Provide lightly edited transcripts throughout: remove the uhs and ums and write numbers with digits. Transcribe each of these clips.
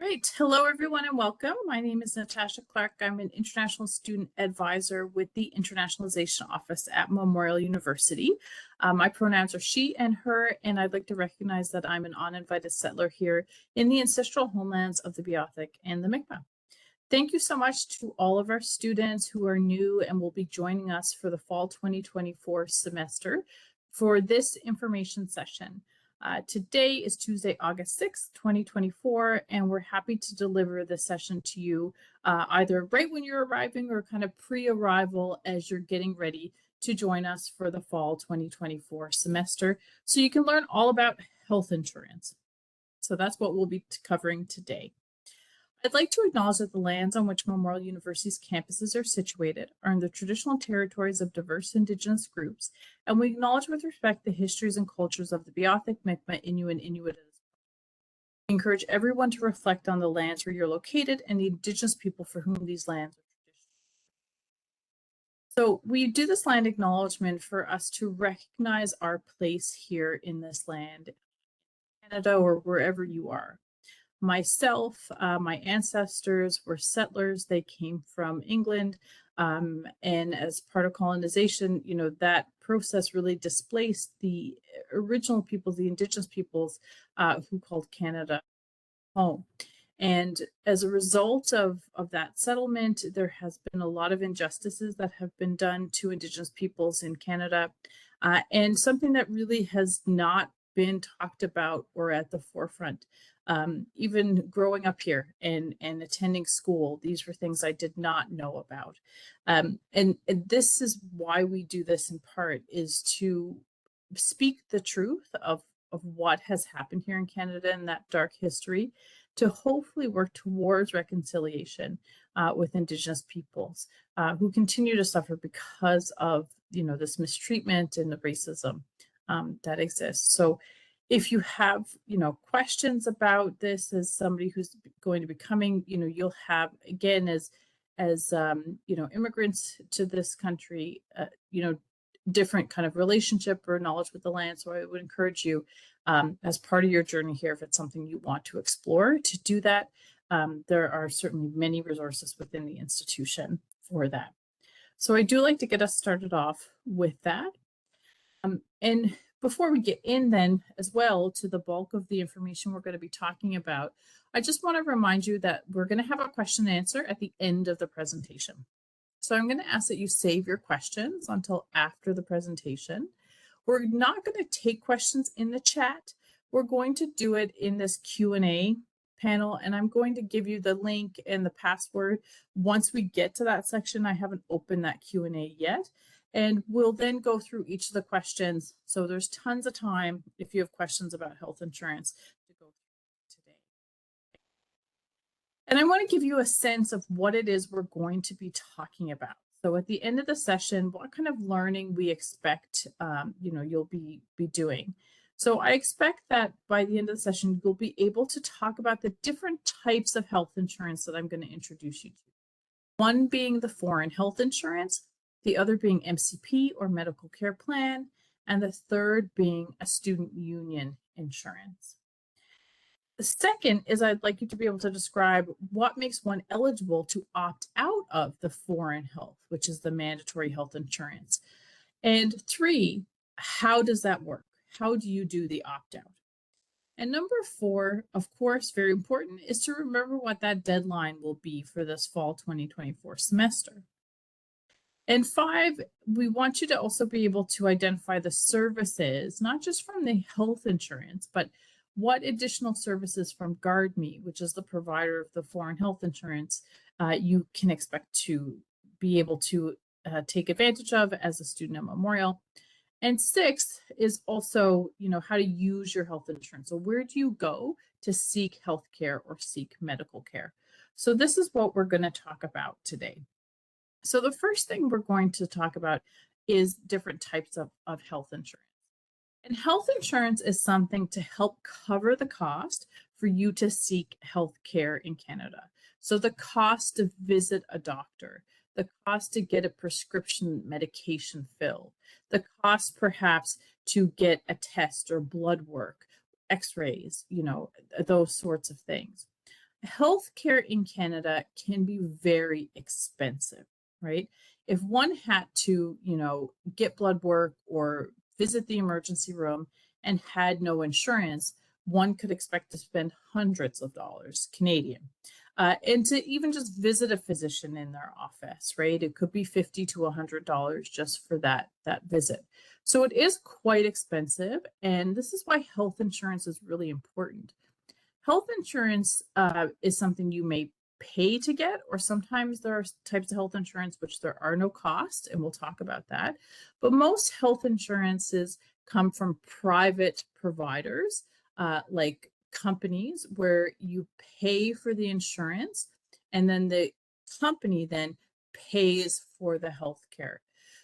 Great. Hello, everyone, and welcome. My name is Natasha Clark. I'm an international student advisor with the Internationalization Office at Memorial University. My pronouns are she and her, and I'd like to recognize that I'm an uninvited settler here in the ancestral homelands of the Beothuk and the Mi'kmaq. Thank you so much to all of our students who are new and will be joining us for the fall 2024 semester for this information session. Today is Tuesday, August 6th, 2024, and we're happy to deliver this session to you either right when you're arriving or kind of pre-arrival as you're getting ready to join us for the fall 2024 semester so you can learn all about health insurance. So that's what we'll be covering today. I'd like to acknowledge that the lands on which Memorial University's campuses are situated are in the traditional territories of diverse Indigenous groups, and we acknowledge with respect the histories and cultures of the Beothuk, Mi'kmaq, Innu, and Inuit. We encourage everyone to reflect on the lands where you're located and the Indigenous people for whom these lands are traditional. So we do this land acknowledgement for us to recognize our place here in this land, Canada, or wherever you are. Myself, my ancestors were settlers. They came from England. And as part of colonization, that process really displaced the original peoples, the Indigenous peoples who called Canada home. And as a result of that settlement, there has been a lot of injustices that have been done to Indigenous peoples in Canada. And something that really has not been talked about or at the forefront. Even growing up here and attending school, these were things I did not know about. And this is why we do this in part, is to speak the truth of what has happened here in Canada and that dark history, to hopefully work towards reconciliation with Indigenous peoples who continue to suffer because of this mistreatment and the racism that exists. So if you have, questions about this as somebody who's going to be coming, you'll have, again, as immigrants to this country, different kind of relationship or knowledge with the land. So I would encourage you as part of your journey here, if it's something you want to explore, to do that. There are certainly many resources within the institution for that. So I do like to get us started off with that. And before we get in then as well to the bulk of the information we're going to be talking about, I just want to remind you that we're going to have a question and answer at the end of the presentation. So I'm going to ask that you save your questions until after the presentation. We're not going to take questions in the chat. We're going to do it in this Q&A panel, and I'm going to give you the link and the password once we get to that section. I haven't opened that Q&A yet. And we'll then go through each of the questions. So there's tons of time if you have questions about health insurance to go through today. And I want to give you a sense of what it is we're going to be talking about. So at the end of the session, what kind of learning we expect you'll be doing. So I expect that by the end of the session, you'll be able to talk about the different types of health insurance that I'm going to introduce you to. One being the foreign health insurance, the other being MCP or medical care plan, and the third being a student union insurance. The second is I'd like you to be able to describe what makes one eligible to opt out of the foreign health, which is the mandatory health insurance. And three, how does that work? How do you do the opt-out? And number four, of course, very important, is to remember what that deadline will be for this fall 2024 semester. And five, we want you to also be able to identify the services, not just from the health insurance, but what additional services from GuardMe, which is the provider of the foreign health insurance, you can expect to be able to take advantage of as a student at Memorial. And six is also, how to use your health insurance. So where do you go to seek health care or seek medical care? So this is what we're going to talk about today. So the first thing we're going to talk about is different types of health insurance. And health insurance is something to help cover the cost for you to seek health care in Canada. So the cost to visit a doctor, the cost to get a prescription medication filled, the cost perhaps to get a test or blood work, x-rays, those sorts of things. Healthcare in Canada can be very expensive, right? If one had to, get blood work or visit the emergency room and had no insurance, one could expect to spend hundreds of dollars Canadian. And to even just visit a physician in their office, right? It could be $50 to $100 just for that visit. So it is quite expensive, and this is why health insurance is really important. Health insurance is something you may pay to get, or sometimes there are types of health insurance which there are no costs, and we'll talk about that. But most health insurances come from private providers, like companies, where you pay for the insurance and then the company then pays for the health care.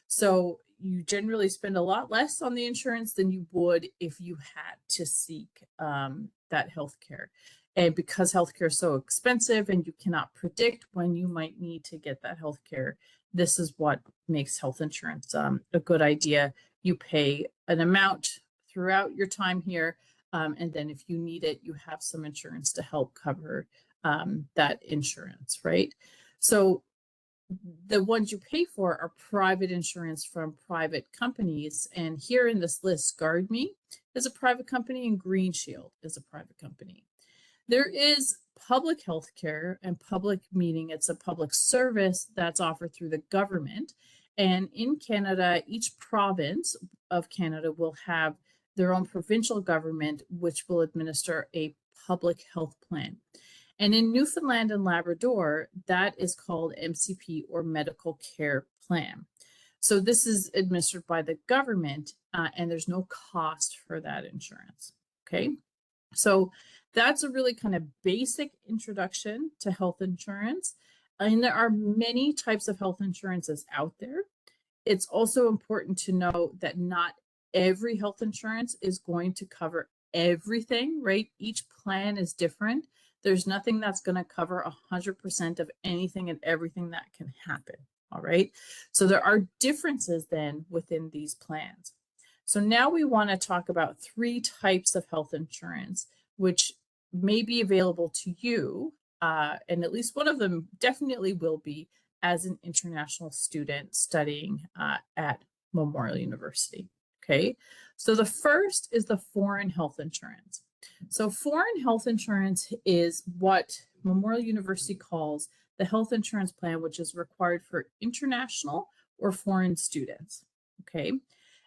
So you generally spend a lot less on the insurance than you would if you had to seek that health care. And because healthcare is so expensive and you cannot predict when you might need to get that health care, this is what makes health insurance a good idea. You pay an amount throughout your time here, and then if you need it, you have some insurance to help cover that insurance, right? So the ones you pay for are private insurance from private companies. And here in this list, GuardMe is a private company and Green Shield is a private company. There is public health care, and public meaning it's a public service that's offered through the government. And in Canada, each province of Canada will have their own provincial government, which will administer a public health plan. And in Newfoundland and Labrador, that is called MCP, or Medical Care Plan. So this is administered by the government, and there's no cost for that insurance. Okay, so that's a really kind of basic introduction to health insurance. And there are many types of health insurances out there. It's also important to know that not every health insurance is going to cover everything, right? Each plan is different. There's nothing that's going to cover 100% of anything and everything that can happen. All right. So there are differences then within these plans. So now we want to talk about 3 types of health insurance, which may be available to you. And at least one of them definitely will be as an international student studying at Memorial University. Okay. So the first is the foreign health insurance. So foreign health insurance is what Memorial University calls the health insurance plan, which is required for international or foreign students. Okay.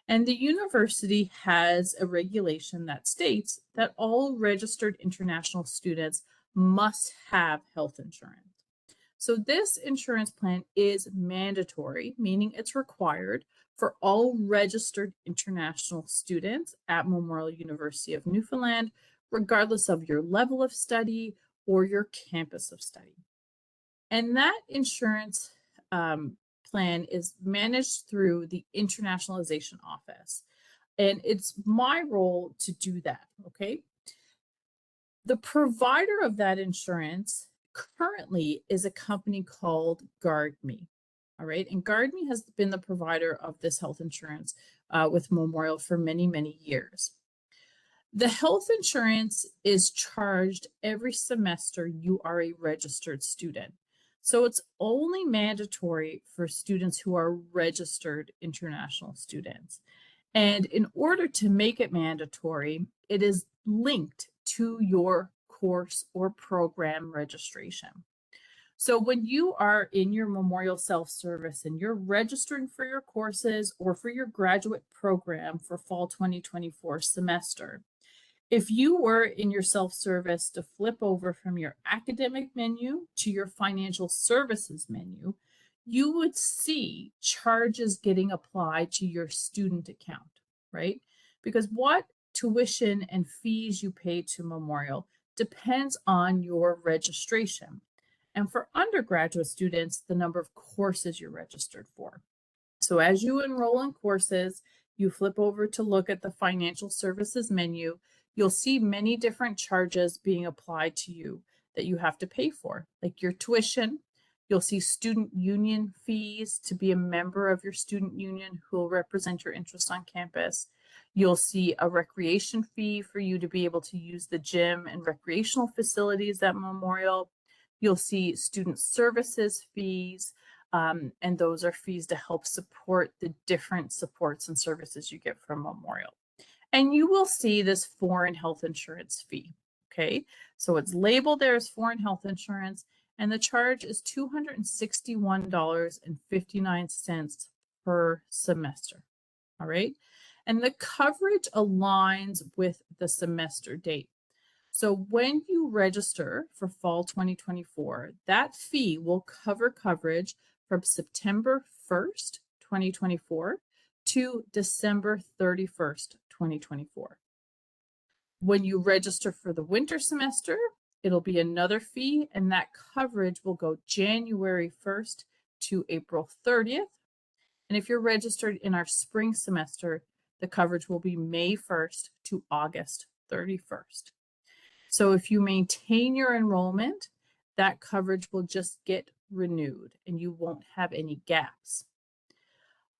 And the university has a regulation that states that all registered international students must have health insurance. So this insurance plan is mandatory, meaning it's required for all registered international students at Memorial University of Newfoundland, regardless of your level of study or your campus of study. And that insurance plan is managed through the Internationalization Office. And it's my role to do that, okay? The provider of that insurance currently is a company called GuardMe, all right? And GuardMe has been the provider of this health insurance with Memorial for many, many years. The health insurance is charged every semester you are a registered student. So it's only mandatory for students who are registered international students. And in order to make it mandatory, it is linked to your course or program registration. So when you are in your Memorial self-service and you're registering for your courses or for your graduate program for fall 2024 semester, if you were in your self-service to flip over from your academic menu to your financial services menu, you would see charges getting applied to your student account, right? Because what tuition and fees you pay to Memorial depends on your registration. And for undergraduate students, the number of courses you're registered for. So as you enroll in courses, you flip over to look at the financial services menu, you'll see many different charges being applied to you that you have to pay for, like your tuition. You'll see student union fees to be a member of your student union who will represent your interest on campus. You'll see a recreation fee for you to be able to use the gym and recreational facilities at Memorial. You'll see student services fees, and those are fees to help support the different supports and services you get from Memorial. And you will see this foreign health insurance fee, okay? So it's labeled there as foreign health insurance, and the charge is $261.59 per semester, all right? And the coverage aligns with the semester date. So when you register for fall 2024, that fee will cover coverage from September 1st, 2024 to December 31st, 2024. When you register for the winter semester, it'll be another fee, and that coverage will go January 1st to April 30th. And if you're registered in our spring semester, the coverage will be May 1st to August 31st. So if you maintain your enrollment, that coverage will just get renewed and you won't have any gaps.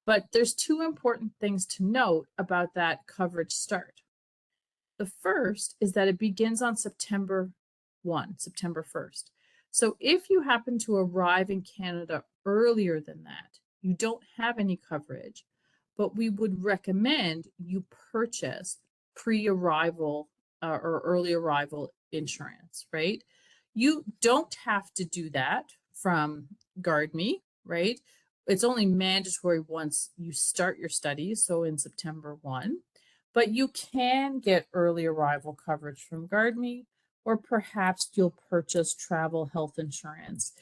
But there's two important things to note about that coverage start. The first is that it begins on September 1st. So if you happen to arrive in Canada earlier than that, you don't have any coverage, but we would recommend you purchase pre-arrival or early arrival insurance, right? You don't have to do that from GuardMe, right? It's only mandatory once you start your studies, so in September 1, but you can get early arrival coverage from GuardMe, or perhaps you'll purchase travel health insurance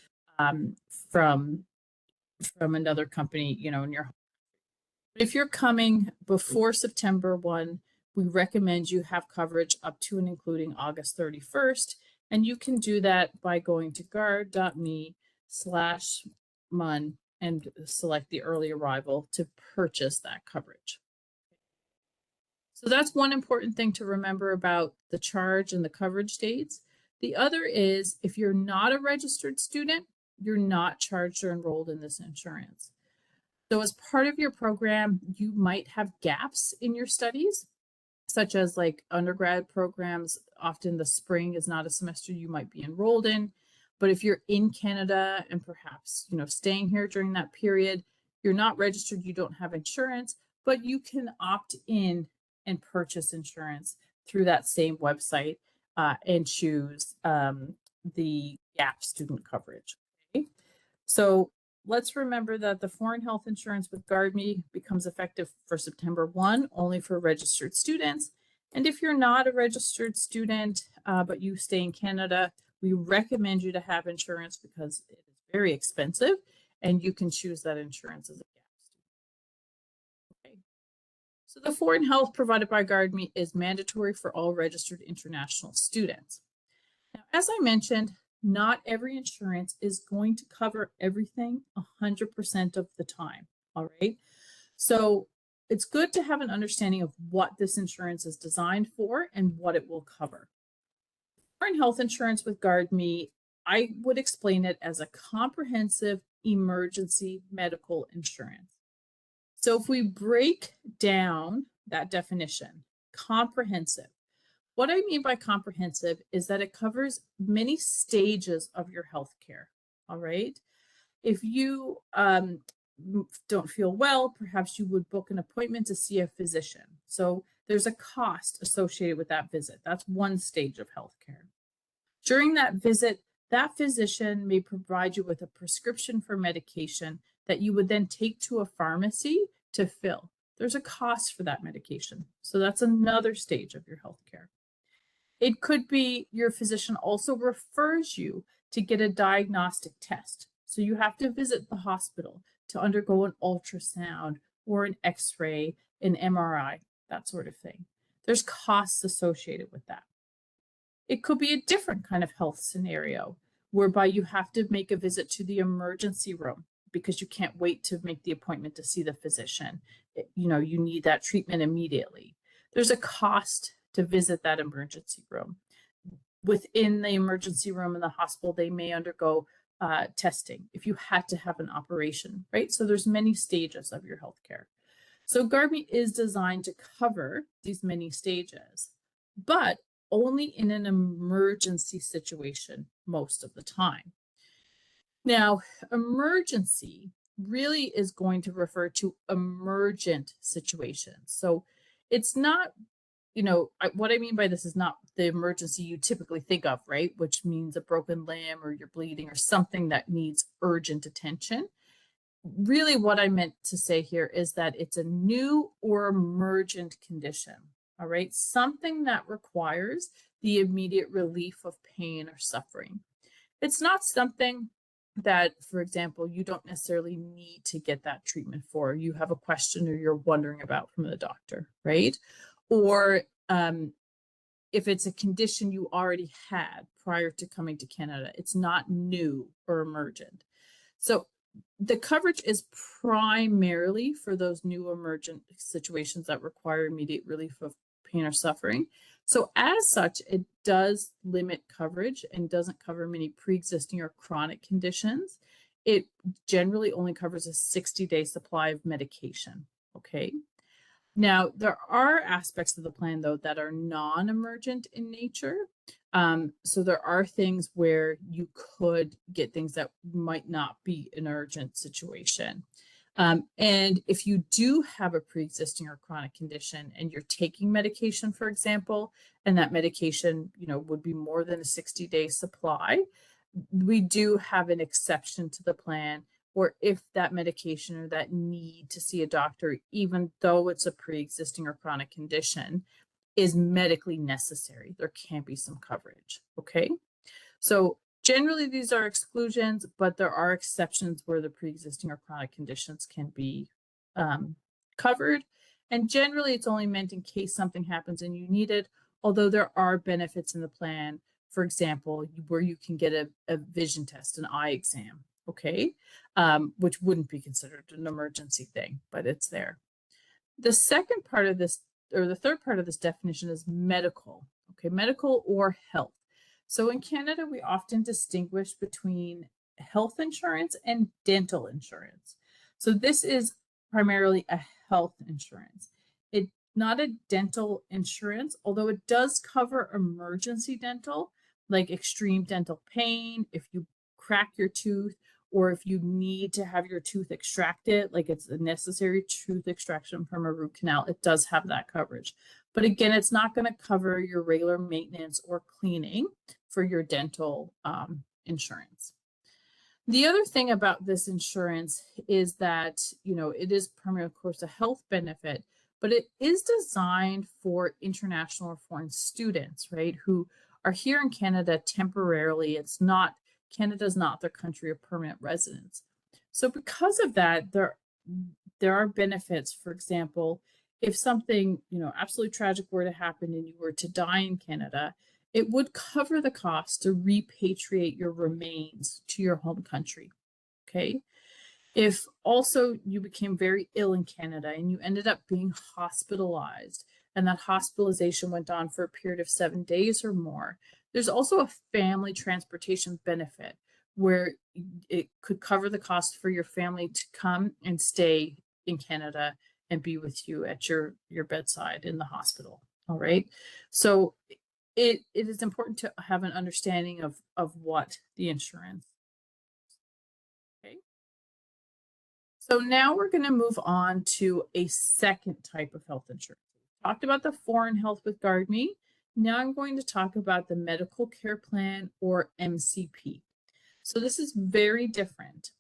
from another company, you know, in your home. If you're coming before September 1, we recommend you have coverage up to and including August 31st, and you can do that by going to guard.me/MUN and select the early arrival to purchase that coverage. So that's one important thing to remember about the charge and the coverage dates. The other is if you're not a registered student, you're not charged or enrolled in this insurance. So as part of your program, you might have gaps in your studies, such as like undergrad programs. Often the spring is not a semester you might be enrolled in. But if you're in Canada and perhaps, you know, staying here during that period, you're not registered, you don't have insurance, but you can opt in and purchase insurance through that same website and choose the gap student coverage. Okay? So let's remember that the foreign health insurance with GuardMe becomes effective for September 1, only for registered students. And if you're not a registered student, but you stay in Canada, we recommend you to have insurance because it is very expensive and you can choose that insurance as a gap student. Okay. So the foreign health provided by GuardMe is mandatory for all registered international students. Now, as I mentioned, not every insurance is going to cover everything 100% of the time, all right? So it's good to have an understanding of what this insurance is designed for and what it will cover. Foreign health insurance with GuardMe, I would explain it as a comprehensive emergency medical insurance. So if we break down that definition, comprehensive, what I mean by comprehensive is that it covers many stages of your healthcare, all right? If you don't feel well, perhaps you would book an appointment to see a physician. So there's a cost associated with that visit. That's one stage of healthcare. During that visit, that physician may provide you with a prescription for medication that you would then take to a pharmacy to fill. There's a cost for that medication. So that's another stage of your healthcare. It could be your physician also refers you to get a diagnostic test. So you have to visit the hospital to undergo an ultrasound or an X-ray, an MRI, that sort of thing. There's costs associated with that. It could be a different kind of health scenario whereby you have to make a visit to the emergency room because you can't wait to make the appointment to see the physician. You know, you need that treatment immediately. There's a cost to visit that emergency room. Within the emergency room in the hospital, they may undergo testing if you had to have an operation, right? So there's many stages of your healthcare. So GARMI is designed to cover these many stages, but only in an emergency situation most of the time. Now, emergency really is going to refer to emergent situations. So it's not, what I mean by this is not the emergency you typically think of, right? Which means a broken limb or you're bleeding or something that needs urgent attention. Really what I meant to say here is that it's a new or emergent condition, all right? Something that requires the immediate relief of pain or suffering. It's not something that, for example, you don't necessarily need to get that treatment for. You have a question or you're wondering about from the doctor, right? Or if it's a condition you already had prior to coming to Canada, it's not new or emergent. So the coverage is primarily for those new emergent situations that require immediate relief of pain or suffering. So as such, it does limit coverage and doesn't cover many pre-existing or chronic conditions. It generally only covers a 60-day supply of medication, okay? Now, there are aspects of the plan, though, that are non-emergent in nature. So there are things where you could get things that might not be an urgent situation. And if you do have a pre-existing or chronic condition and you're taking medication, for example, and that medication, would be more than a 60-day supply, we do have an exception to the plan, or if that medication or that need to see a doctor, even though it's a pre-existing or chronic condition, is medically necessary, there can be some coverage, okay? So generally these are exclusions, but there are exceptions where the pre-existing or chronic conditions can be covered. And generally it's only meant in case something happens and you need it, although there are benefits in the plan, for example, where you can get a vision test, an eye exam, okay? Which wouldn't be considered an emergency thing, but it's there. The second part of this, or the third part of this definition, is medical, okay? Medical or health. So in Canada, we often distinguish between health insurance and dental insurance. So this is primarily a health insurance. It's not a dental insurance, although it does cover emergency dental, like extreme dental pain, if you crack your tooth, or if you need to have your tooth extracted, like it's a necessary tooth extraction from a root canal, it does have that coverage. But again, it's not going to cover your regular maintenance or cleaning for your dental insurance. The other thing about this insurance is that, it is primarily, of course, a health benefit, but it is designed for international or foreign students, right, who are here in Canada temporarily. Canada's not their country of permanent residence. So because of that, there are benefits. For example, if something, absolutely tragic were to happen and you were to die in Canada, it would cover the cost to repatriate your remains to your home country, okay? If also you became very ill in Canada and you ended up being hospitalized, and that hospitalization went on for a period of 7 days or more, there's also a family transportation benefit where it could cover the cost for your family to come and stay in Canada and be with you at your bedside in the hospital, all right? So it is important to have an understanding of what the insurance. Okay. So now we're going to move on to a second type of health insurance. We talked about the foreign health with GARMI. Now I'm going to talk about the medical care plan, or MCP. So this is very different.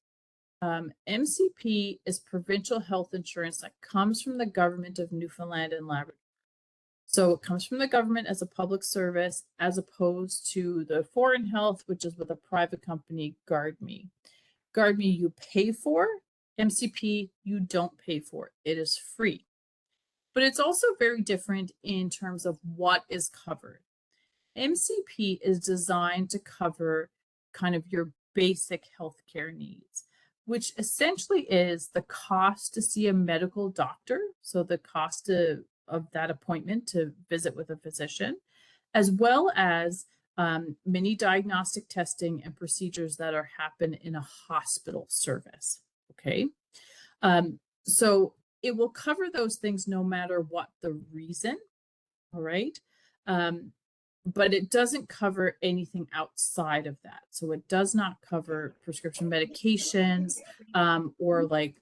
MCP is provincial health insurance that comes from the government of Newfoundland and Labrador. So it comes from the government as a public service, as opposed to the foreign health, which is with a private company, GARMI. GARMI you pay for, MCP you don't pay for. It is free. But it's also very different in terms of what is covered. MCP is designed to cover kind of your basic healthcare needs, which essentially is the cost to see a medical doctor, so the cost of that appointment to visit with a physician, as well as many diagnostic testing and procedures that happen in a hospital service, okay? So it will cover those things no matter what the reason, all right? But it doesn't cover anything outside of that. So it does not cover prescription medications or like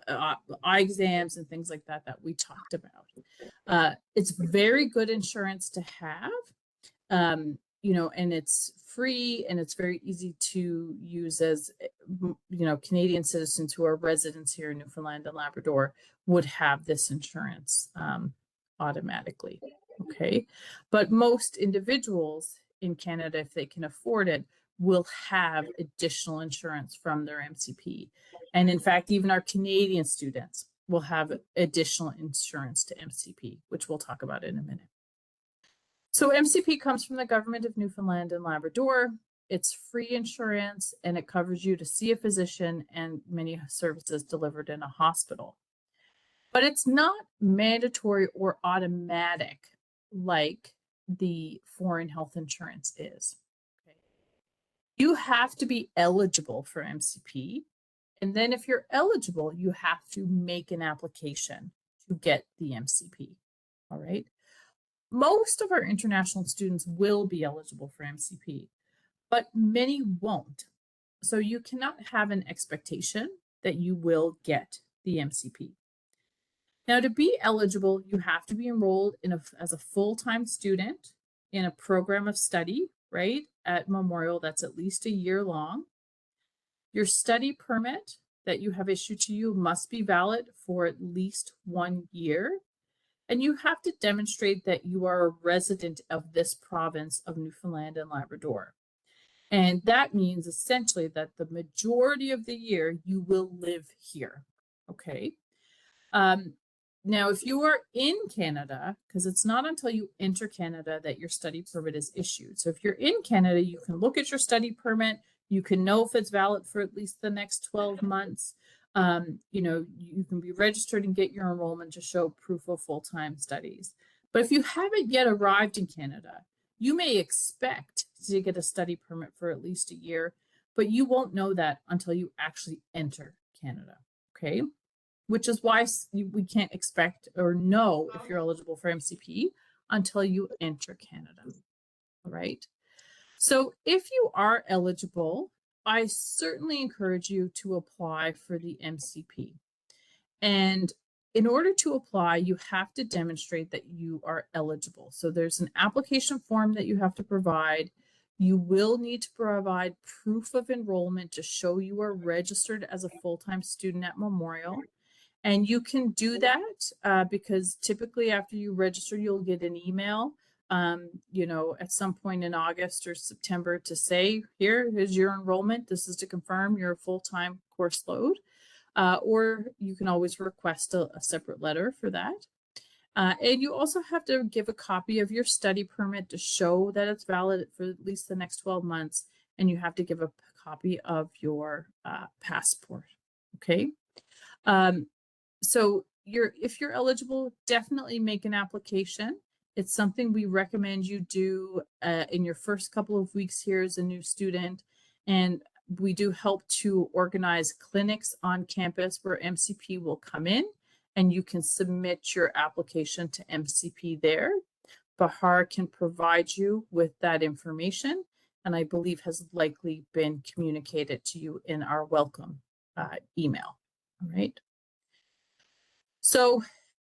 eye exams and things like that that we talked about. It's very good insurance to have, you know, and it's free and it's very easy to use as, you know, Canadian citizens who are residents here in Newfoundland and Labrador would have this insurance automatically. Okay, but most individuals in Canada, if they can afford it, will have additional insurance from their MCP. And in fact, even our Canadian students will have additional insurance to MCP, which we'll talk about in a minute. So MCP comes from the government of Newfoundland and Labrador. It's free insurance and it covers you to see a physician and many services delivered in a hospital. But it's not mandatory or automatic like the foreign health insurance is. Okay. You have to be eligible for MCP. And then if you're eligible, you have to make an application to get the MCP. All right. Most of our international students will be eligible for MCP, but many won't. So you cannot have an expectation that you will get the MCP. Now, to be eligible, you have to be enrolled as a full-time student in a program of study, right, at Memorial that's at least a year long. Your study permit that you have issued to you must be valid for at least 1 year. And you have to demonstrate that you are a resident of this province of Newfoundland and Labrador. And that means essentially that the majority of the year you will live here, okay? Now, if you are in Canada, because it's not until you enter Canada that your study permit is issued. So if you're in Canada, you can look at your study permit. You can know if it's valid for at least the next 12 months. You know, you can be registered and get your enrollment to show proof of full-time studies. But if you haven't yet arrived in Canada, you may expect to get a study permit for at least a year, but you won't know that until you actually enter Canada, okay? Which is why we can't expect or know if you're eligible for MCP until you enter Canada, all right? So if you are eligible, I certainly encourage you to apply for the MCP. And in order to apply, you have to demonstrate that you are eligible. So there's an application form that you have to provide. You will need to provide proof of enrollment to show you are registered as a full-time student at Memorial. And you can do that because typically after you register, you'll get an email, you know, at some point in August or September to say, here is your enrollment. This is to confirm your full-time course load. Or you can always request a separate letter for that. And you also have to give a copy of your study permit to show that it's valid for at least the next 12 months. And you have to give a copy of your passport, okay? So if you're eligible, definitely make an application. It's something we recommend you do in your first couple of weeks here as a new student. And we do help to organize clinics on campus where MCP will come in and you can submit your application to MCP there. Bahar can provide you with that information and I believe has likely been communicated to you in our welcome email, all right? So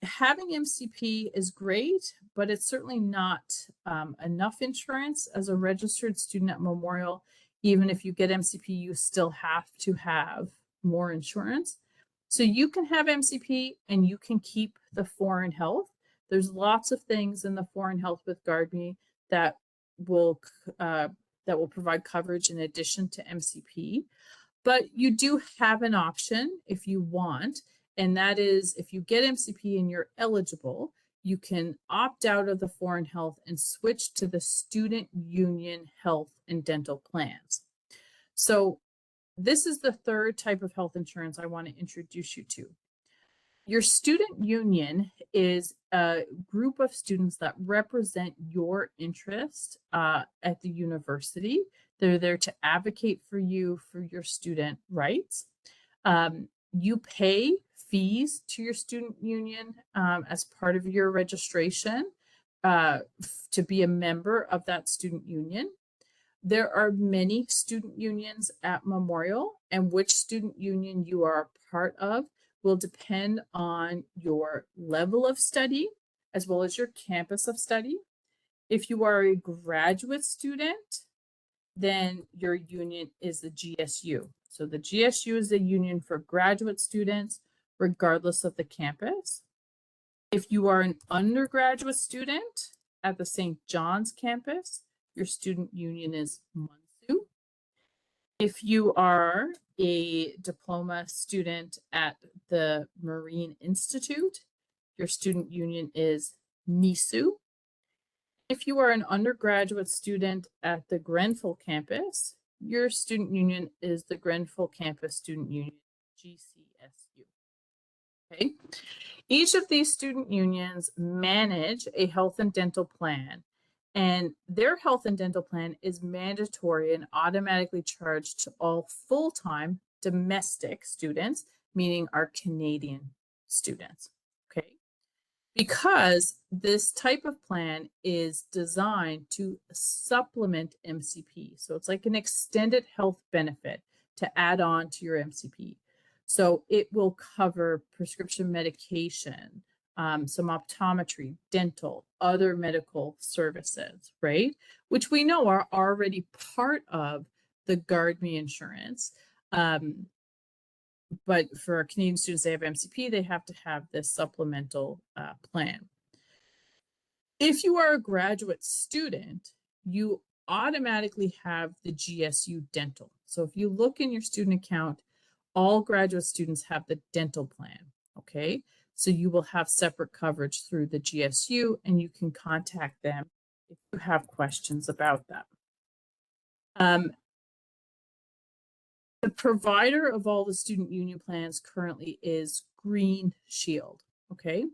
having MCP is great, but it's certainly not enough insurance as a registered student at Memorial. Even if you get MCP, you still have to have more insurance. So you can have MCP and you can keep the foreign health. There's lots of things in the foreign health with GuardMe that will provide coverage in addition to MCP. But you do have an option if you want. And that is if you get MCP and you're eligible, you can opt out of the foreign health and switch to the student union health and dental plans. So this is the third type of health insurance I want to introduce you to. Your student union is a group of students that represent your interest at the university. They're there to advocate for you for your student rights. You pay fees to your student union as part of your registration to be a member of that student union. There are many student unions at Memorial, and which student union you are a part of will depend on your level of study as well as your campus of study. If you are a graduate student, then your union is the GSU. So the GSU is the union for graduate students, regardless of the campus. If you are an undergraduate student at the St. John's campus, your student union is MUNSU. If you are a diploma student at the Marine Institute, your student union is NISU. If you are an undergraduate student at the Grenfell campus, your student union is the Grenfell Campus Student Union, GCSU. Okay. Each of these student unions manage a health and dental plan, and their health and dental plan is mandatory and automatically charged to all full-time domestic students, meaning our Canadian students. Okay. Because this type of plan is designed to supplement MCP. So it's like an extended health benefit to add on to your MCP. So it will cover prescription medication, some optometry, dental, other medical services, right? Which we know are already part of the GuardMe insurance. But for our Canadian students, they have MCP, they have to have this supplemental plan. If you are a graduate student, you automatically have the GSU dental. So if you look in your student account, all graduate students have the dental plan, okay? So you will have separate coverage through the GSU, and you can contact them if you have questions about that. The provider of all the student union plans currently is Green Shield, okay?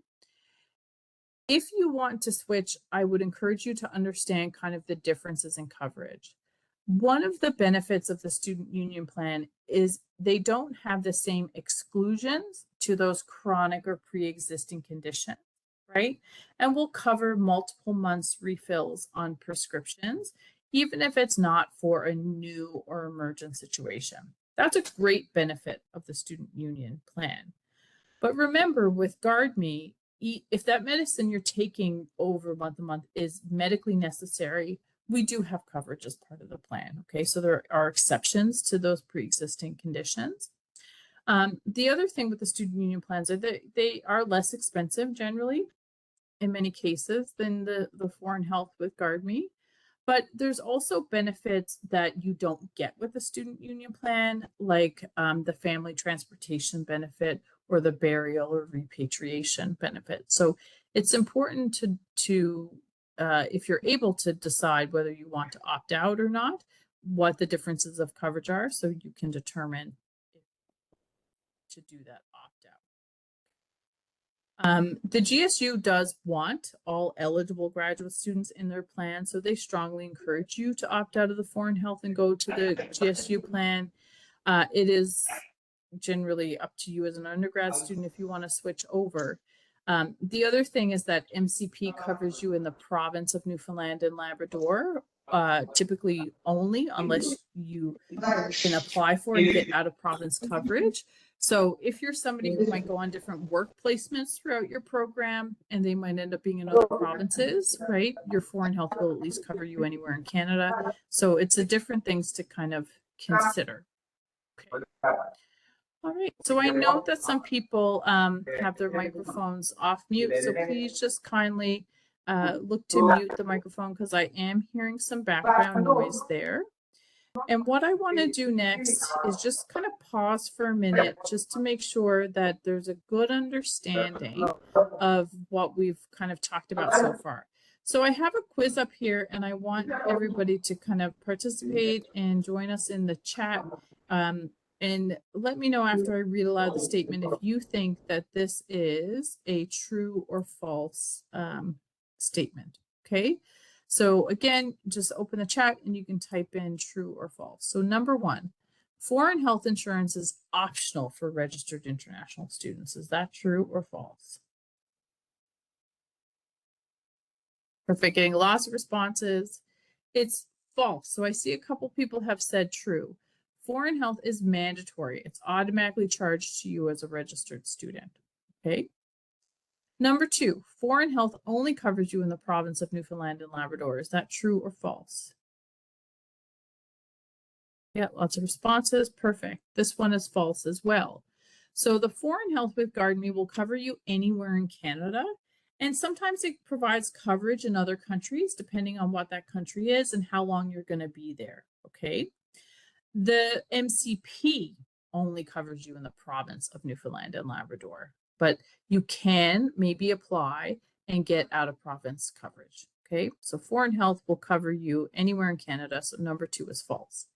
If you want to switch, I would encourage you to understand kind of the differences in coverage. One of the benefits of the student union plan is they don't have the same exclusions to those chronic or pre-existing conditions, right? And will cover multiple months refills on prescriptions, even if it's not for a new or emergent situation. That's a great benefit of the student union plan. But remember, with GuardMe, if that medicine you're taking over month to month is medically necessary, we do have coverage as part of the plan, okay? So there are exceptions to those pre-existing conditions. The other thing with the student union plans is that they are less expensive generally in many cases than the foreign health with GuardMe. But there's also benefits that you don't get with the student union plan, like the family transportation benefit or the burial or repatriation benefit. So it's important to if you're able to decide whether you want to opt out or not, what the differences of coverage are, so you can determine to do that opt out. The GSU does want all eligible graduate students in their plan, so they strongly encourage you to opt out of the foreign health and go to the GSU plan. It is generally up to you as an undergrad student if you want to switch over. The other thing is that MCP covers you in the province of Newfoundland and Labrador, typically only unless you can apply for and get out of province coverage. So if you're somebody who might go on different work placements throughout your program and they might end up being in other provinces, right? Your foreign health will at least cover you anywhere in Canada. So it's a different things to kind of consider. Okay. All right, so I know that some people have their microphones off mute, so please just kindly look to mute the microphone because I am hearing some background noise there. And what I want to do next is just kind of pause for a minute just to make sure that there's a good understanding of what we've kind of talked about so far. So I have a quiz up here and I want everybody to kind of participate and join us in the chat. And let me know after I read aloud the statement if you think that this is a true or false statement, okay? So again, just open the chat and you can type in true or false. So number one, Foreign health insurance is optional for registered international students. Is that true or false? Perfect. Getting lots of responses. It's false. So I see a couple people have said true. Foreign health is mandatory. It's automatically charged to you as a registered student. Okay. Number 2, foreign health only covers you in the province of Newfoundland and Labrador. Is that true or false? Yeah, lots of responses. Perfect. This one is false as well. So the foreign health with GuardMe will cover you anywhere in Canada. And sometimes it provides coverage in other countries, depending on what that country is and how long you're going to be there. Okay. The MCP only covers you in the province of Newfoundland and Labrador, but you can maybe apply and get out of province coverage. Okay. So foreign health will cover you anywhere in Canada. So number 2 is false.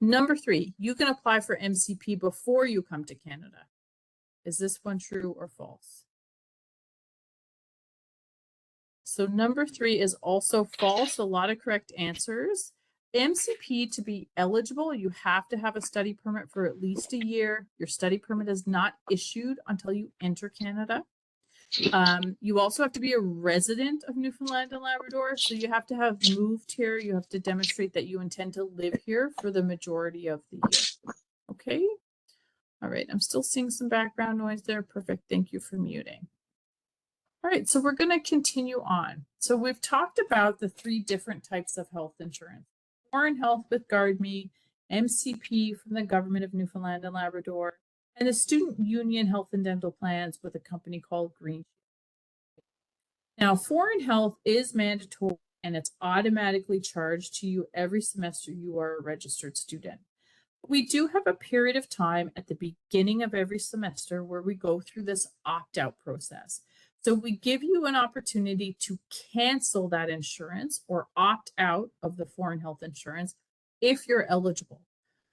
Number 3, you can apply for MCP before you come to Canada. Is this one true or false? So number 3 is also false. A lot of correct answers. MCP, to be eligible, you have to have a study permit for at least a year. Your study permit is not issued until you enter Canada. You also have to be a resident of Newfoundland and Labrador. So you have to have moved here. You have to demonstrate that you intend to live here for the majority of the year. Okay. All right. I'm still seeing some background noise there. Perfect. Thank you for muting. All right. So we're going to continue on. So we've talked about the 3 different types of health insurance. Foreign health with GuardMe, MCP from the government of Newfoundland and Labrador, and the student union health and dental plans with a company called Green. Now, foreign health is mandatory and it's automatically charged to you every semester you are a registered student. We do have a period of time at the beginning of every semester where we go through this opt-out process. So we give you an opportunity to cancel that insurance or opt out of the foreign health insurance if you're eligible.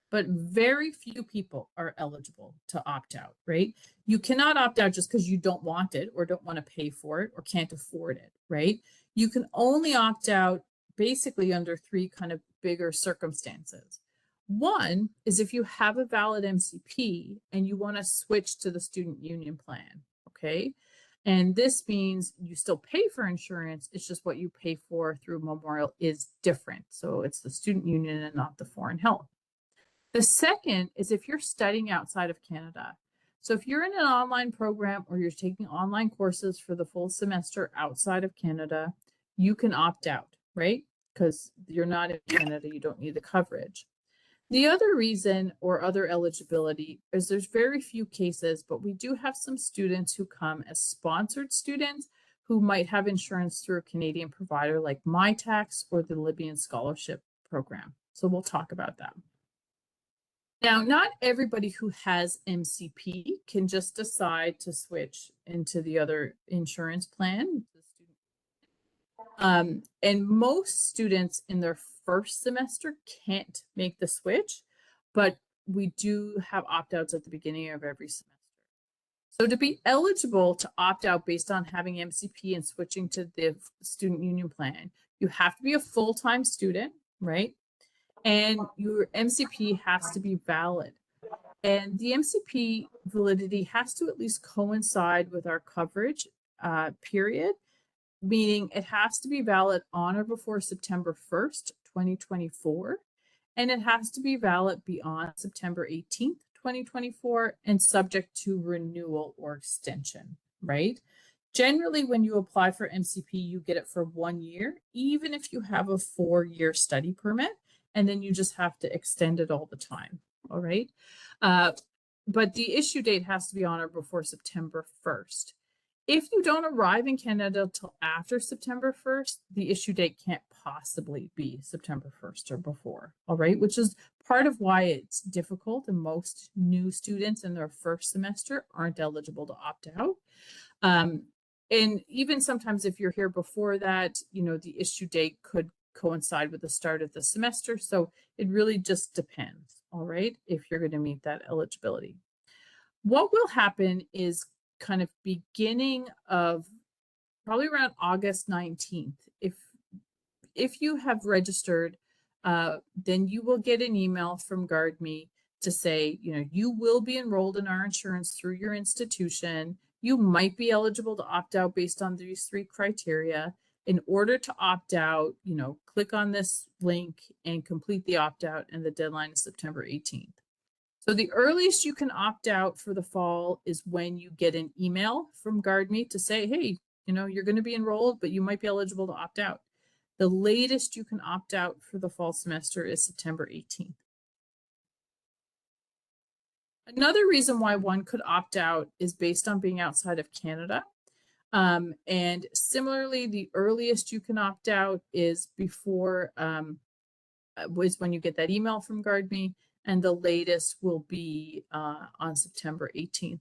But very few people are eligible to opt out, right? You cannot opt out just because you don't want it or don't want to pay for it or can't afford it, right? You can only opt out basically under 3 kind of bigger circumstances. One is if you have a valid MCP and you want to switch to the student union plan, okay? And this means you still pay for insurance, it's just what you pay for through Memorial is different. So it's the student union and not the foreign health. The second is if you're studying outside of Canada. So if you're in an online program or you're taking online courses for the full semester outside of Canada, you can opt out, right? Because you're not in Canada, you don't need the coverage. The other reason or other eligibility is there's very few cases, but we do have some students who come as sponsored students who might have insurance through a Canadian provider like MyTax or the Libyan Scholarship Program. So we'll talk about that. Now, not everybody who has MCP can just decide to switch into the other insurance plan. And most students in their first semester can't make the switch, but we do have opt-outs at the beginning of every semester. So to be eligible to opt out based on having MCP and switching to the student union plan, you have to be a full-time student, right? And your MCP has to be valid. And the MCP validity has to at least coincide with our coverage period, meaning it has to be valid on or before September 1st, 2024, and it has to be valid beyond September 18th, 2024, and subject to renewal or extension, right? Generally, when you apply for MCP, you get it for 1 year, even if you have a 4-year study permit, and then you just have to extend it all the time, all right? But the issue date has to be on or before September 1st. If you don't arrive in Canada till after September 1st, the issue date can't possibly be September 1st or before, all right? Which is part of why it's difficult and most new students in their first semester aren't eligible to opt out. And even sometimes if you're here before that, you know, the issue date could coincide with the start of the semester. So it really just depends, all right, if you're going to meet that eligibility. What will happen is kind of beginning of probably around August 19th. If you have registered, then you will get an email from GuardMe to say, you will be enrolled in our insurance through your institution. You might be eligible to opt out based on these 3 criteria. In order to opt out, click on this link and complete the opt out, and the deadline is September 18th. So the earliest you can opt out for the fall is when you get an email from GuardMe to say, hey, you're going to be enrolled, but you might be eligible to opt out. The latest you can opt out for the fall semester is September 18th. Another reason why one could opt out is based on being outside of Canada. And similarly, the earliest you can opt out is before, was when you get that email from GuardMe, and the latest will be on September 18th.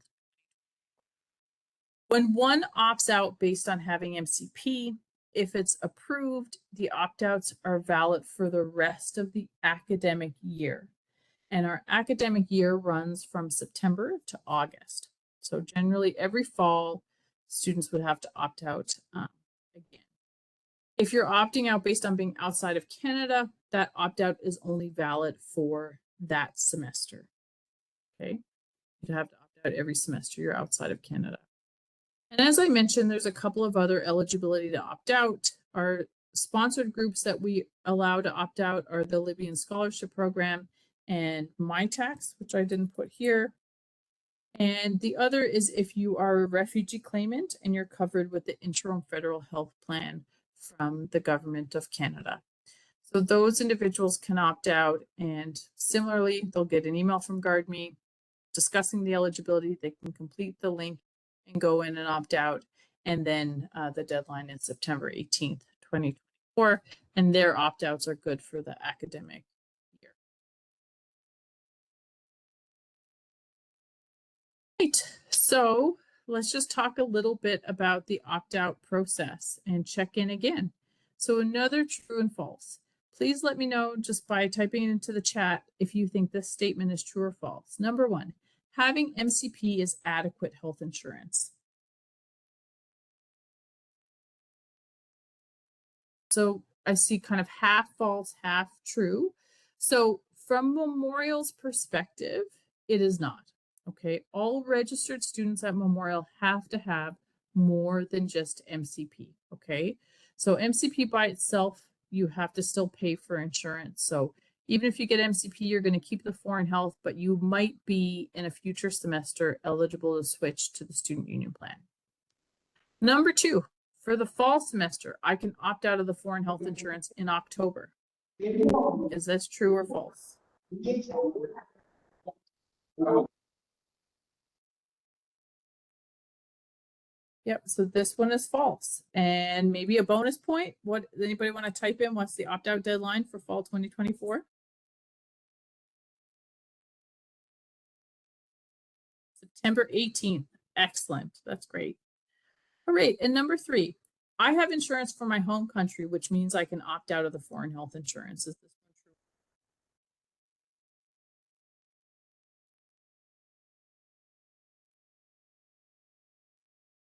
When one opts out based on having MCP, if it's approved, the opt-outs are valid for the rest of the academic year. And our academic year runs from September to August. So generally every fall, students would have to opt out again. If you're opting out based on being outside of Canada, that opt-out is only valid for that semester. Okay, you'd have to opt out every semester you're outside of Canada. And as I mentioned, there's a couple of other eligibility to opt out. Our sponsored groups that we allow to opt out are the Libyan Scholarship Program and MyTax, which I didn't put here. And the other is if you are a refugee claimant and you're covered with the interim federal health plan from the government of Canada. So those individuals can opt out, and similarly, they'll get an email from GuardMe discussing the eligibility. They can complete the link and go in and opt out. And then the deadline is September 18th, 2024, and their opt-outs are good for the academic year. Right, so let's just talk a little bit about the opt-out process and check in again. So another true and false. Please let me know just by typing it into the chat if you think this statement is true or false. Number 1, having MCP is adequate health insurance. So I see kind of half false, half true. So from Memorial's perspective, it is not. Okay, all registered students at Memorial have to have more than just MCP. Okay, so MCP by itself, you have to still pay for insurance. So even if you get MCP, you're going to keep the foreign health, but you might be in a future semester eligible to switch to the student union plan. Number 2, for the fall semester, I can opt out of the foreign health insurance in October. Is this true or false? Yep, so this one is false. And maybe a bonus point. What, anybody want to type in what's the opt-out deadline for fall 2024? September 18th. Excellent. That's great. All right, and number 3, I have insurance for my home country, which means I can opt out of the foreign health insurance. Is this one true?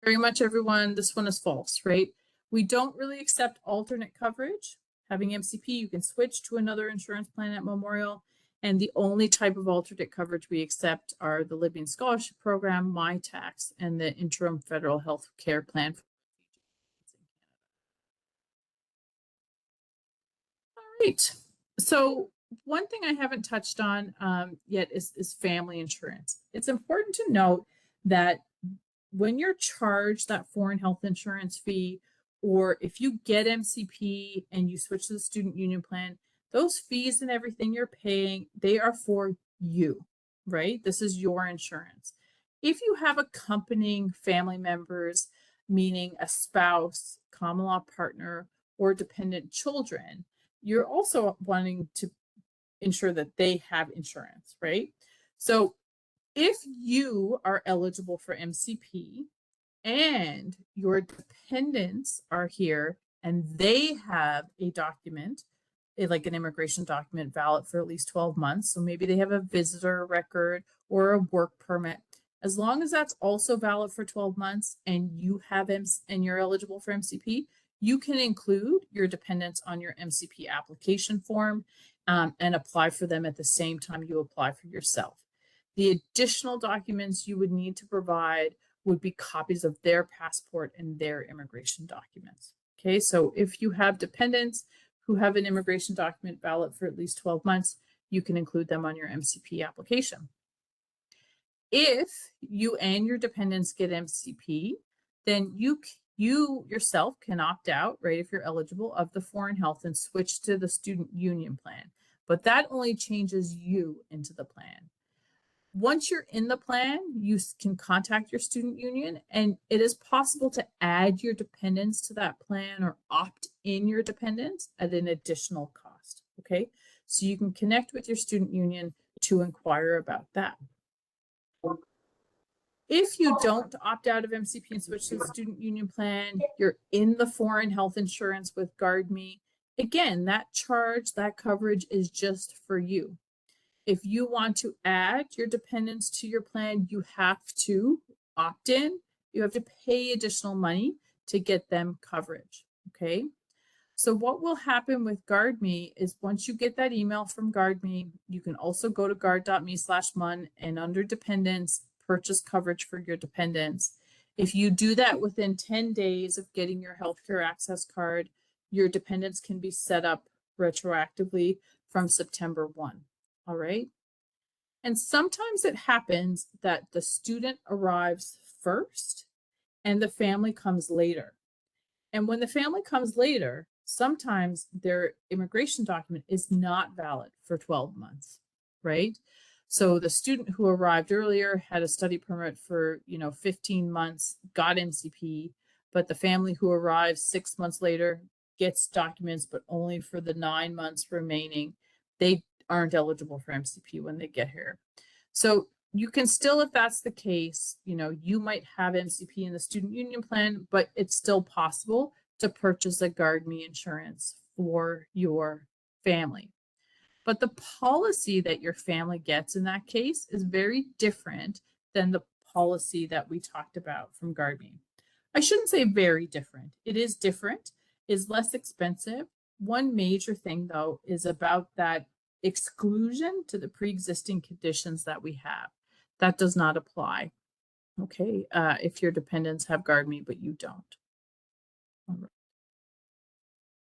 Very much, everyone. This one is false, right? We don't really accept alternate coverage. Having MCP, you can switch to another insurance plan at Memorial. And the only type of alternate coverage we accept are the Libyan Scholarship Program, MyTax, and the Interim Federal Health Care Plan. All right. So one thing I haven't touched on yet is family insurance. It's important to note that when you're charged that foreign health insurance fee, or if you get MCP and you switch to the student union plan, those fees and everything you're paying, they are for you, right? This is your insurance. If you have accompanying family members, meaning a spouse, common law partner, or dependent children, you're also wanting to ensure that they have insurance, right? So if you are eligible for MCP and your dependents are here and they have a document, like an immigration document valid for at least 12 months, so maybe they have a visitor record or a work permit, as long as that's also valid for 12 months and you have and you're eligible for MCP, you can include your dependents on your MCP application form. and apply for them at the same time you apply for yourself. The additional documents you would need to provide would be copies of their passport and their immigration documents. Okay, so if you have dependents who have an immigration document valid for at least 12 months, you can include them on your MCP application. If you and your dependents get MCP, then you yourself can opt out, right, if you're eligible, of the foreign health and switch to the student union plan. But that only changes you into the plan. Once you're in the plan, you can contact your student union, and it is possible to add your dependents to that plan or opt in your dependents at an additional cost. Okay, so you can connect with your student union to inquire about that. If you don't opt out of MCP and switch to the student union plan, you're in the foreign health insurance with GuardMe. Again, that coverage is just for you. If you want to add your dependents to your plan, you have to opt in. You have to pay additional money to get them coverage, okay? So what will happen with GuardMe is once you get that email from GuardMe, you can also go to guard.me/mun and under dependents, purchase coverage for your dependents. If you do that within 10 days of getting your healthcare access card, your dependents can be set up retroactively from September 1. All right. And sometimes it happens that the student arrives first and the family comes later. And when the family comes later, sometimes their immigration document is not valid for 12 months, right? So the student who arrived earlier had a study permit for, 15 months, got MCP, but the family who arrives 6 months later gets documents, but only for the 9 months remaining. They aren't eligible for MCP when they get here. So you can still, if that's the case, you might have MCP in the student union plan, but it's still possible to purchase a GuardMe insurance for your family. But the policy that your family gets in that case is very different than the policy that we talked about from GuardMe. I shouldn't say very different. It is different, is less expensive. One major thing, though, is about that exclusion to the pre-existing conditions that we have. That does not apply, okay, if your dependents have GuardMe, but you don't. All right.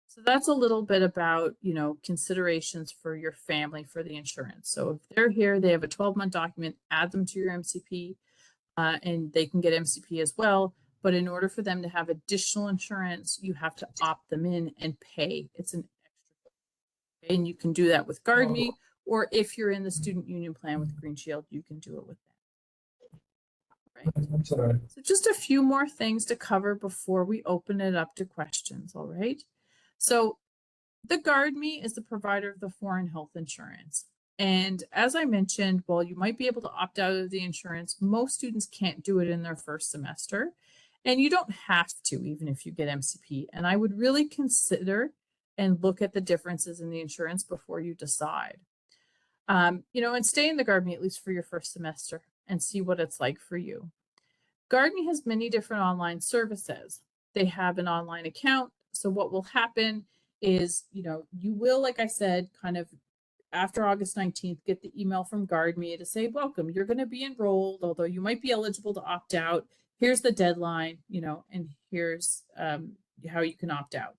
So that's a little bit about, considerations for your family for the insurance. So if they're here, they have a 12-month document, add them to your MCP, and they can get MCP as well. But in order for them to have additional insurance, you have to opt them in and pay. It's an extra. And you can do that with GuardMe, or if you're in the student union plan with Green Shield, you can do it with them. Right. So just a few more things to cover before we open it up to questions. All right. So the GuardMe is the provider of the foreign health insurance. And as I mentioned, while you might be able to opt out of the insurance, most students can't do it in their first semester. And you don't have to, even if you get MCP. And I would really consider and look at the differences in the insurance before you decide. And stay in the GuardMe at least for your first semester and see what it's like for you. GuardMe has many different online services. They have an online account. So what will happen is, you will, like I said, kind of after August 19th, get the email from GuardMe to say, welcome, you're going to be enrolled, although you might be eligible to opt out. Here's the deadline, and here's how you can opt out.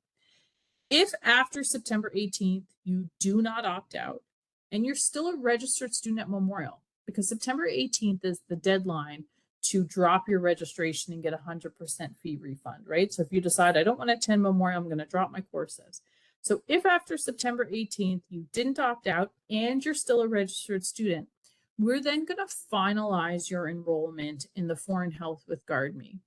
If after September 18th, you do not opt out and you're still a registered student at Memorial, because September 18th is the deadline to drop your registration and get 100% fee refund, right? So if you decide, I don't want to attend Memorial, I'm going to drop my courses. So if after September 18th, you didn't opt out and you're still a registered student, we're then going to finalize your enrollment in the foreign health with GuardMe.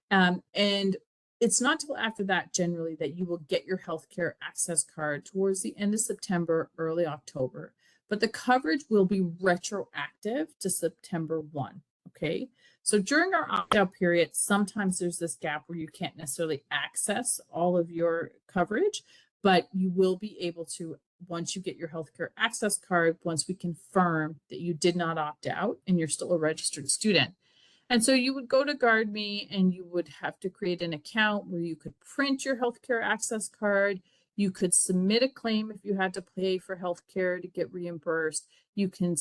And it's not till after that generally that you will get your healthcare access card towards the end of September, early October, but the coverage will be retroactive to September 1, okay? So during our opt-out period, sometimes there's this gap where you can't necessarily access all of your coverage, but you will be able to once you get your healthcare access card, once we confirm that you did not opt out and you're still a registered student. And so you would go to GuardMe and you would have to create an account where you could print your healthcare access card. You could submit a claim if you had to pay for healthcare to get reimbursed. You can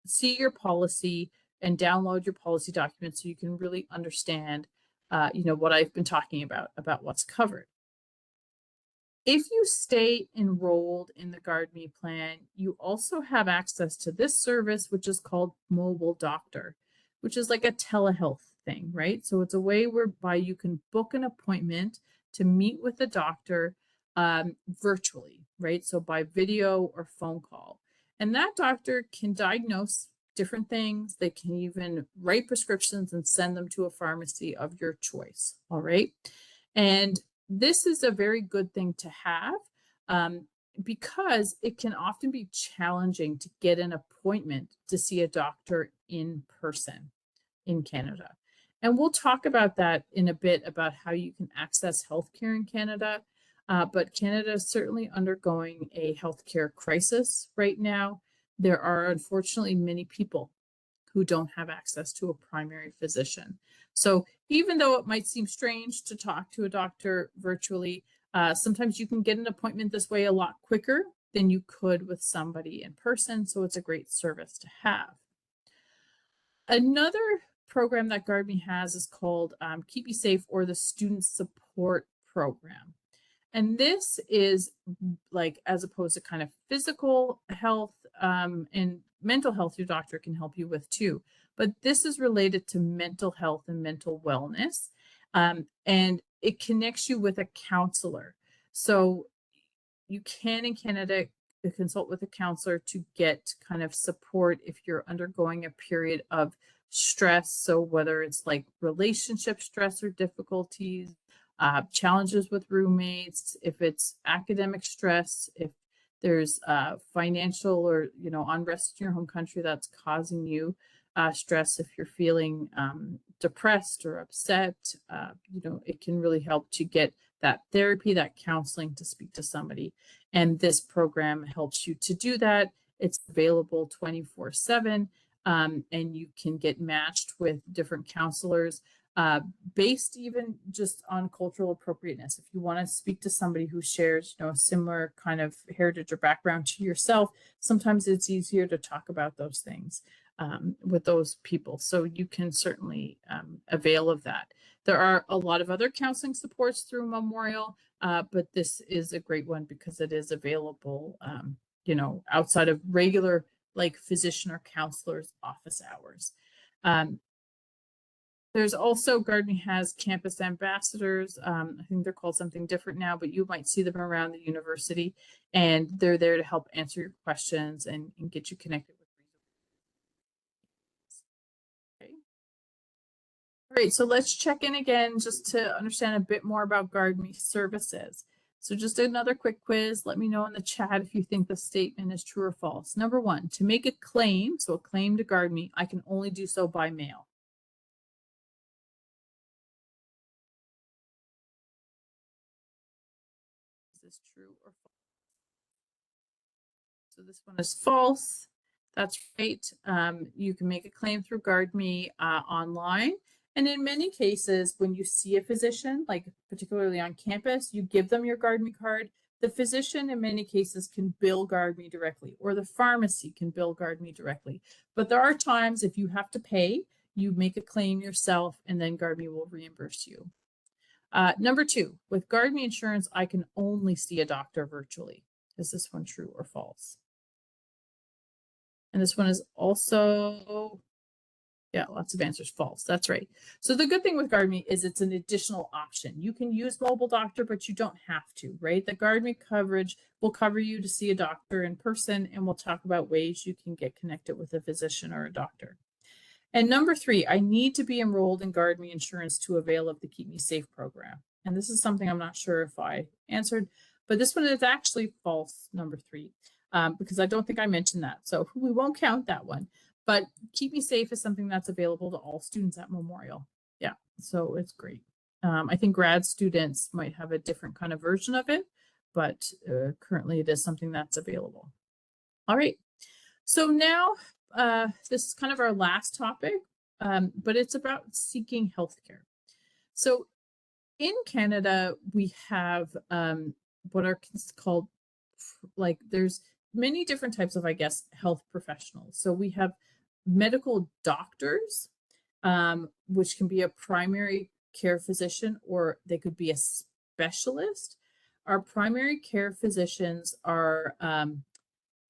see your policy and download your policy documents so you can really understand, what I've been talking about what's covered. If you stay enrolled in the GuardMe plan, you also have access to this service, which is called Mobile Doctor, which is like a telehealth thing, right? So it's a way whereby you can book an appointment to meet with a doctor virtually, right? So by video or phone call. And that doctor can diagnose different things. They can even write prescriptions and send them to a pharmacy of your choice, all right? And this is a very good thing to have because it can often be challenging to get an appointment to see a doctor in person in Canada. And we'll talk about that in a bit about how you can access healthcare in Canada. But Canada is certainly undergoing a healthcare crisis right now. There are unfortunately many people who don't have access to a primary physician. So even though it might seem strange to talk to a doctor virtually, sometimes you can get an appointment this way a lot quicker than you could with somebody in person. So it's a great service to have. Another program that GuardMe has is called Keep Me Safe, or the Student Support Program. And this is like, as opposed to kind of physical health and mental health, your doctor can help you with too. But this is related to mental health and mental wellness. And it connects you with a counselor. So you can in Canada consult with a counselor to get kind of support if you're undergoing a period of stress. So whether it's like relationship stress or difficulties, challenges with roommates, if it's academic stress, if there's financial or unrest in your home country that's causing you stress, if you're feeling depressed or upset, it can really help to get that therapy, that counseling, to speak to somebody. And this program helps you to do that. It's available 24/7, and you can get matched with different counselors based even just on cultural appropriateness. If you want to speak to somebody who shares, a similar kind of heritage or background to yourself, sometimes it's easier to talk about those things with those people. So you can certainly avail of that. There are a lot of other counseling supports through Memorial, but this is a great one because it is available, outside of regular like physician or counselor's office hours. There's also, GuardMe has campus ambassadors. I think they're called something different now, but you might see them around the university, and they're there to help answer your questions and get you connected with resources. Okay. All right, so let's check in again just to understand a bit more about GuardMe services. So just another quick quiz. Let me know in the chat if you think the statement is true or false. Number one, to make a claim, so a claim to GuardMe, I can only do so by mail. Is true or false? So this one is false. That's right. You can make a claim through GuardMe online. And in many cases, when you see a physician, like particularly on campus, you give them your GuardMe card. The physician in many cases can bill GuardMe directly, or the pharmacy can bill GuardMe directly. But there are times if you have to pay, you make a claim yourself and then GuardMe will reimburse you. Number two, with GuardMe insurance, I can only see a doctor virtually. Is this one true or false? And this one is also, yeah, lots of answers false. That's right. So the good thing with GuardMe is it's an additional option. You can use Mobile Doctor, but you don't have to, right? The GuardMe coverage will cover you to see a doctor in person, and we'll talk about ways you can get connected with a physician or a doctor. And number three, I need to be enrolled in GuardMe insurance to avail of the Keep Me Safe program. And this is something I'm not sure if I answered, but this one is actually false, number three, because I don't think I mentioned that. So we won't count that one. But Keep Me Safe is something that's available to all students at Memorial. Yeah, so it's great. I think grad students might have a different kind of version of it, but currently it is something that's available. All right, so now this is kind of our last topic, but it's about seeking healthcare. So in Canada, we have what are called, like, there's many different types of, I guess, health professionals. So we have medical doctors, which can be a primary care physician, or they could be a specialist. Our primary care physicians are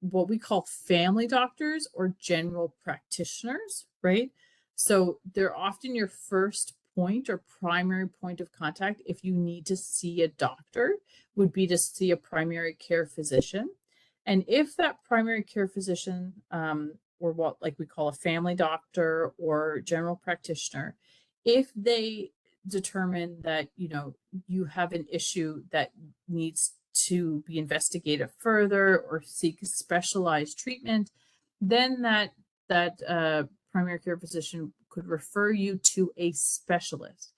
what we call family doctors or general practitioners, right? So they're often your first point or primary point of contact if you need to see a doctor, would be to see a primary care physician. And if that primary care physician, or what like we call a family doctor or general practitioner, if they determine that you have an issue that needs to be investigated further or seek specialized treatment, then that primary care physician could refer you to a specialist.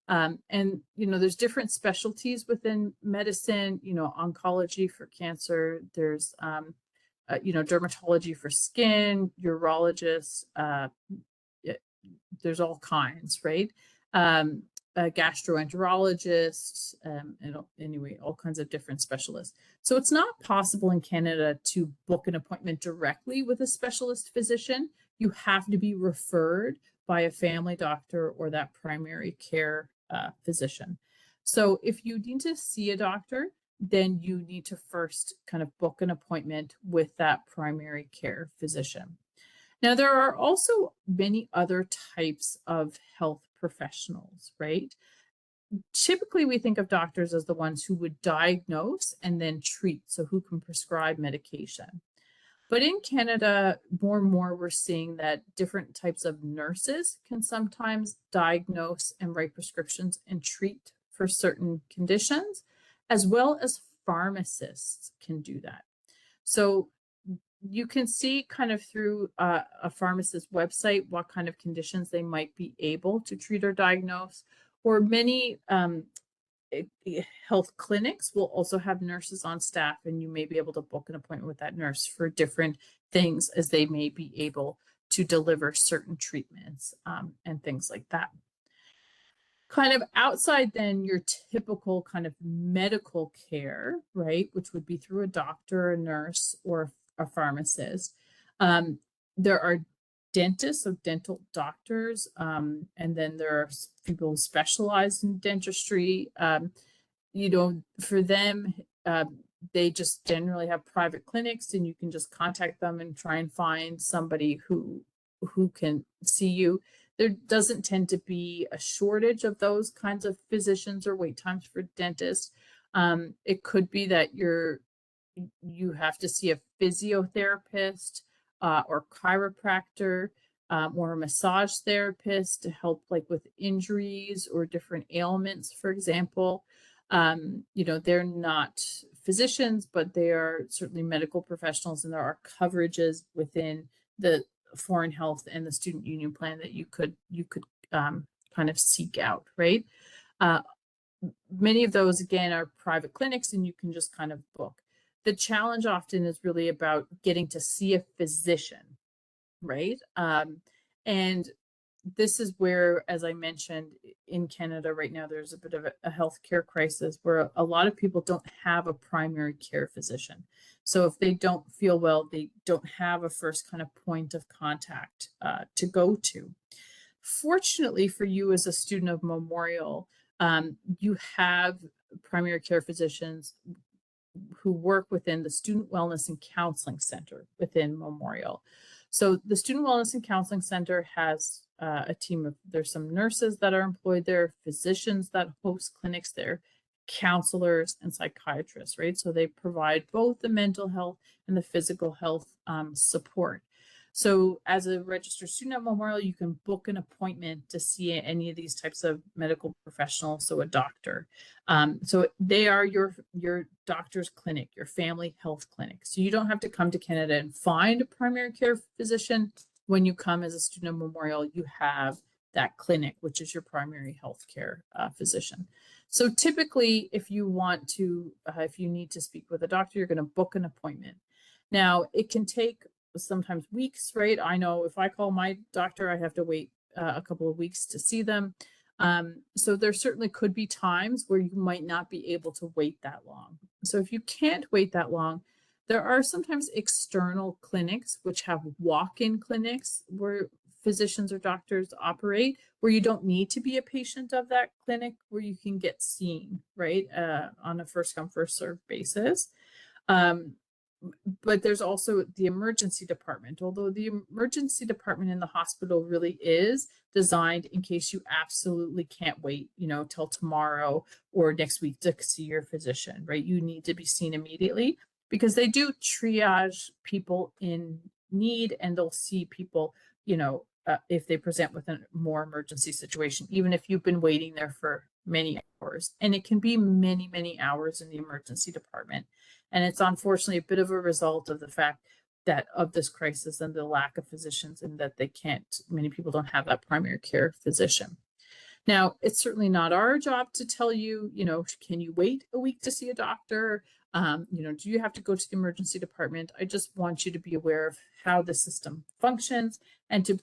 And there's different specialties within medicine. Oncology for cancer. There's dermatology for skin, urologists. There's all kinds, right? Gastroenterologists, anyway, all kinds of different specialists. So it's not possible in Canada to book an appointment directly with a specialist physician. You have to be referred by a family doctor or that primary care physician. So if you need to see a doctor, then you need to first kind of book an appointment with that primary care physician. Now, there are also many other types of health professionals, right? Typically, we think of doctors as the ones who would diagnose and then treat, so who can prescribe medication. But in Canada, more and more, we're seeing that different types of nurses can sometimes diagnose and write prescriptions and treat for certain conditions, as well as pharmacists can do that. So you can see kind of through a pharmacist's website what kind of conditions they might be able to treat or diagnose, or many health clinics will also have nurses on staff, and you may be able to book an appointment with that nurse for different things as they may be able to deliver certain treatments and things like that. Kind of outside then your typical kind of medical care, right, which would be through a doctor, a nurse, or a pharmacist. There are dentists, so dental doctors, and then there are people who specialize in dentistry. For them, they just generally have private clinics, and you can just contact them and try and find somebody who can see you. There doesn't tend to be a shortage of those kinds of physicians or wait times for dentists. It could be that you have to see a physiotherapist or chiropractor or a massage therapist to help like with injuries or different ailments, for example. They're not physicians, but they are certainly medical professionals, and there are coverages within the Foreign Health and the Student Union Plan that you could kind of seek out, right? Many of those, again, are private clinics, and you can just kind of book. The challenge often is really about getting to see a physician, right? And this is where, as I mentioned, in Canada right now, there's a bit of a healthcare crisis where a lot of people don't have a primary care physician. So if they don't feel well, they don't have a first kind of point of contact to go to. Fortunately for you as a student of Memorial, you have primary care physicians who work within the Student Wellness and Counseling Center within Memorial. So the Student Wellness and Counseling Center has a team of, there's some nurses that are employed there, physicians that host clinics there, counselors and psychiatrists, right? So they provide both the mental health and the physical health support. So as a registered student at Memorial, you can book an appointment to see any of these types of medical professionals, so a doctor. So they are your doctor's clinic, your family health clinic. So you don't have to come to Canada and find a primary care physician. When you come as a student of Memorial, you have that clinic, which is your primary health care physician. So typically, if you want to, if you need to speak with a doctor, you're going to book an appointment. Now, it can take sometimes weeks, right? I know if I call my doctor, I have to wait a couple of weeks to see them. So there certainly could be times where you might not be able to wait that long. So if you can't wait that long, there are sometimes external clinics which have walk-in clinics where physicians or doctors operate, where you don't need to be a patient of that clinic, where you can get seen, right, on a first come, first served basis. Um, but there's also the emergency department, although the emergency department in the hospital really is designed in case you absolutely can't wait, till tomorrow or next week to see your physician, right? You need to be seen immediately because they do triage people in need, and they'll see people, if they present with a more emergency situation, even if you've been waiting there for many hours. And it can be many, many hours in the emergency department. And it's unfortunately a bit of a result of the fact that of this crisis and the lack of physicians, and that many people don't have that primary care physician. Now, it's certainly not our job to tell you, can you wait a week to see a doctor? Do you have to go to the emergency department? I just want you to be aware of how the system functions and to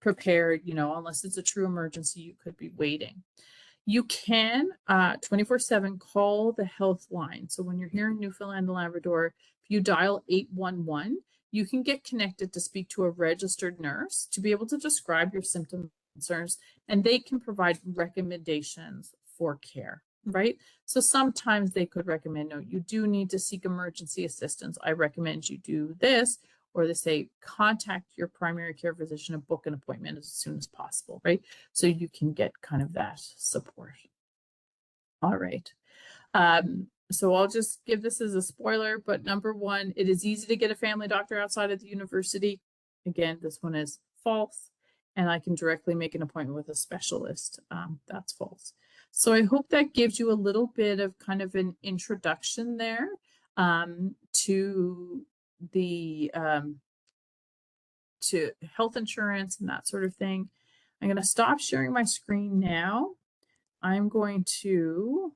prepare, unless it's a true emergency, you could be waiting. You can 24/7 call the health line. So when you're here in Newfoundland and Labrador, if you dial 811, you can get connected to speak to a registered nurse to be able to describe your symptoms, concerns, and they can provide recommendations for care, right? So sometimes they could recommend, no, you do need to seek emergency assistance. I recommend you do this. Or they say, contact your primary care physician and book an appointment as soon as possible, right? So you can get kind of that support. All right. So I'll just give this as a spoiler, but number one, it is easy to get a family doctor outside of the university. Again, this one is false. And I can directly make an appointment with a specialist. That's false. So I hope that gives you a little bit of kind of an introduction there to the to health insurance and that sort of thing. I'm going to stop sharing my screen now. I'm going to